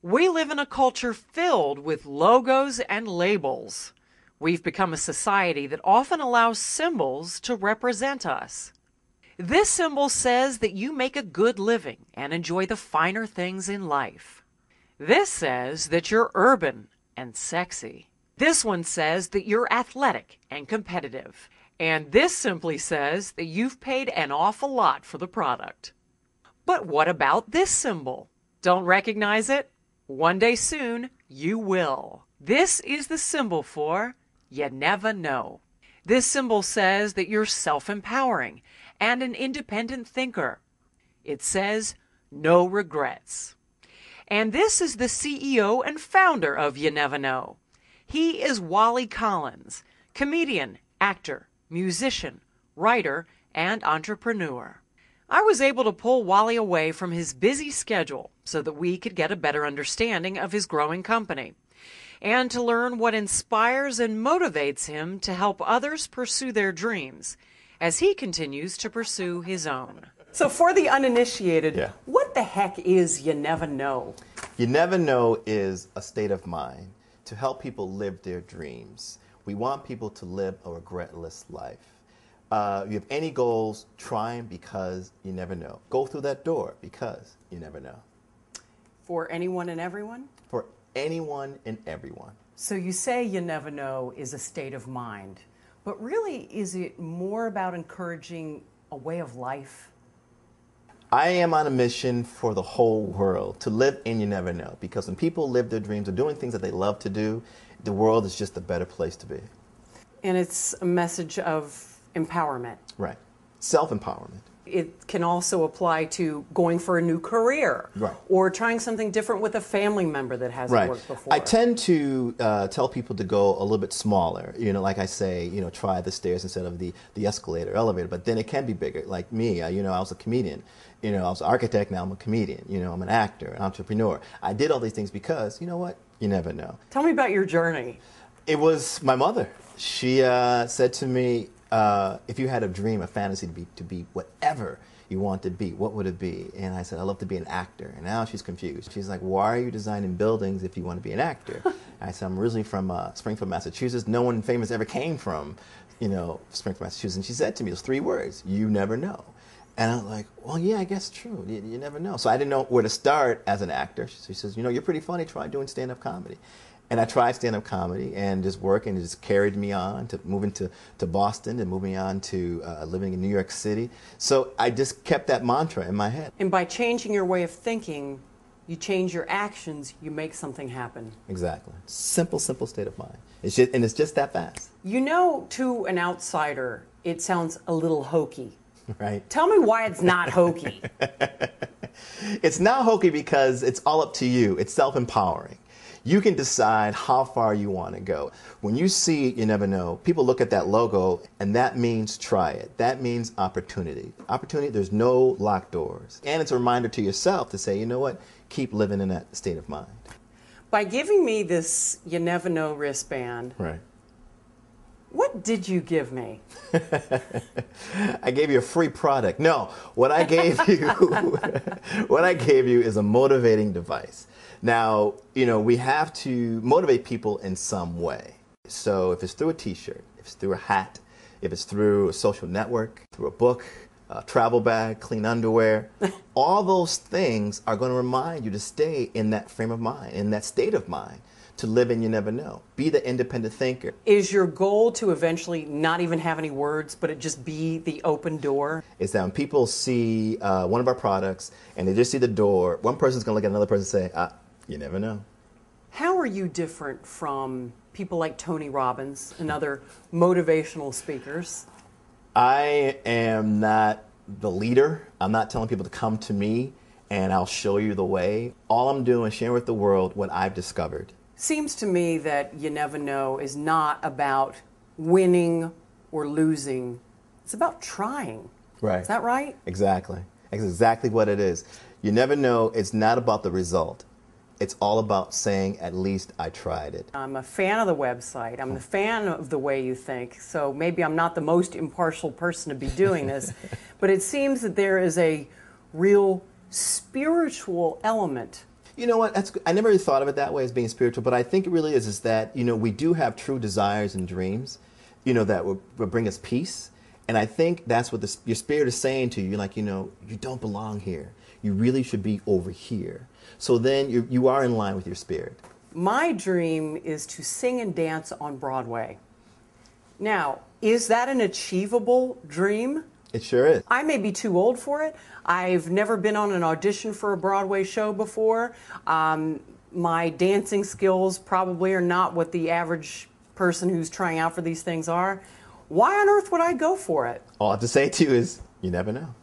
We live in a culture filled with logos and labels. We've become a society that often allows symbols to represent us. This symbol says that you make a good living and enjoy the finer things in life. This says that you're urban and sexy. This one says that you're athletic and competitive. And this simply says that you've paid an awful lot for the product. But what about this symbol? Don't recognize it? One day soon, you will. This is the symbol for you never know. This symbol says that you're self-empowering and an independent thinker. It says no regrets. And this is the CEO and founder of You Never Know. He is Wali Collins, comedian, actor, musician, writer, and entrepreneur. I was able to pull Wali away from his busy schedule so that we could get a better understanding of his growing company and to learn what inspires and motivates him to help others pursue their dreams as he continues to pursue his own. So for the uninitiated, What the heck is You Never Know? You Never Know is a state of mind to help people live their dreams. We want people to live a regretless life. You have any goals, try them because you never know. Go through that door because you never know. For anyone and everyone? For anyone and everyone. So you say you never know is a state of mind, but really is it more about encouraging a way of life? I am on a mission for the whole world to live in you never know, because when people live their dreams or doing things that they love to do, the world is just a better place to be. And it's a message of empowerment. Right. Self-empowerment. It can also apply to going for a new career, right, or trying something different with a family member that hasn't worked before. I tend to tell people to go a little bit smaller. You know, like I say, you know, try the stairs instead of the escalator, elevator. But then it can be bigger. Like me, you know, I was a comedian. You know, I was an architect. Now I'm a comedian. You know, I'm an actor, an entrepreneur. I did all these things because, you know what? You never know. Tell me about your journey. It was my mother. She said to me, if you had a dream, a fantasy to be whatever you want to be, what would it be? And I said, I love to be an actor. And now she's confused. She's like, why are you designing buildings if you want to be an actor? I said, I'm originally from Springfield, Massachusetts. No one famous ever came from, you know, Springfield, Massachusetts. And she said to me those 3 words, you never know. And I was like, well, yeah, I guess it's true. You never know. So I didn't know where to start as an actor. She says, you know, you're pretty funny. Try doing stand-up comedy. And I tried stand-up comedy and just working. It just carried me on to moving to Boston and moving on to living in New York City. So I just kept that mantra in my head. And by changing your way of thinking, you change your actions, you make something happen. Exactly. Simple state of mind. It's just that fast. You know, to an outsider, it sounds a little hokey. Right. Tell me why it's not hokey. It's not hokey because it's all up to you. It's self-empowering. You can decide how far you want to go. When you see You Never Know, people look at that logo, and that means try it. That means opportunity. Opportunity, there's no locked doors. And it's a reminder to yourself to say, you know what, keep living in that state of mind. By giving me this You Never Know wristband, right, what did you give me? I gave you a free product. No, what I gave you, what I gave you is a motivating device. Now, you know, we have to motivate people in some way. So if it's through a t-shirt, if it's through a hat, if it's through a social network, through a book, a travel bag, clean underwear, all those things are going to remind you to stay in that frame of mind, in that state of mind, to live in You Never Know. Be the independent thinker. Is your goal to eventually not even have any words, but it just be the open door? It's that when people see one of our products and they just see the door, one person's going to look at another person and say, you never know. How are you different from people like Tony Robbins and other motivational speakers? I am not the leader. I'm not telling people to come to me and I'll show you the way. All I'm doing is sharing with the world what I've discovered. Seems to me that You Never Know is not about winning or losing. It's about trying. Right. Is that right? Exactly. That's exactly what it is. You never know. It's not about the result. It's all about saying, at least I tried it. I'm a fan of the website. I'm a fan of the way you think. So maybe I'm not the most impartial person to be doing this. But it seems that there is a real spiritual element You know what? I never really thought of it that way as being spiritual, but I think it really is that, we do have true desires and dreams, that will bring us peace. And I think that's what your spirit is saying to you, like, you don't belong here. You really should be over here. So then you are in line with your spirit. My dream is to sing and dance on Broadway. Now, is that an achievable dream? It sure is. I may be too old for it. I've never been on an audition for a Broadway show before. My dancing skills probably are not what the average person who's trying out for these things are. Why on earth would I go for it? All I have to say to you is, you never know.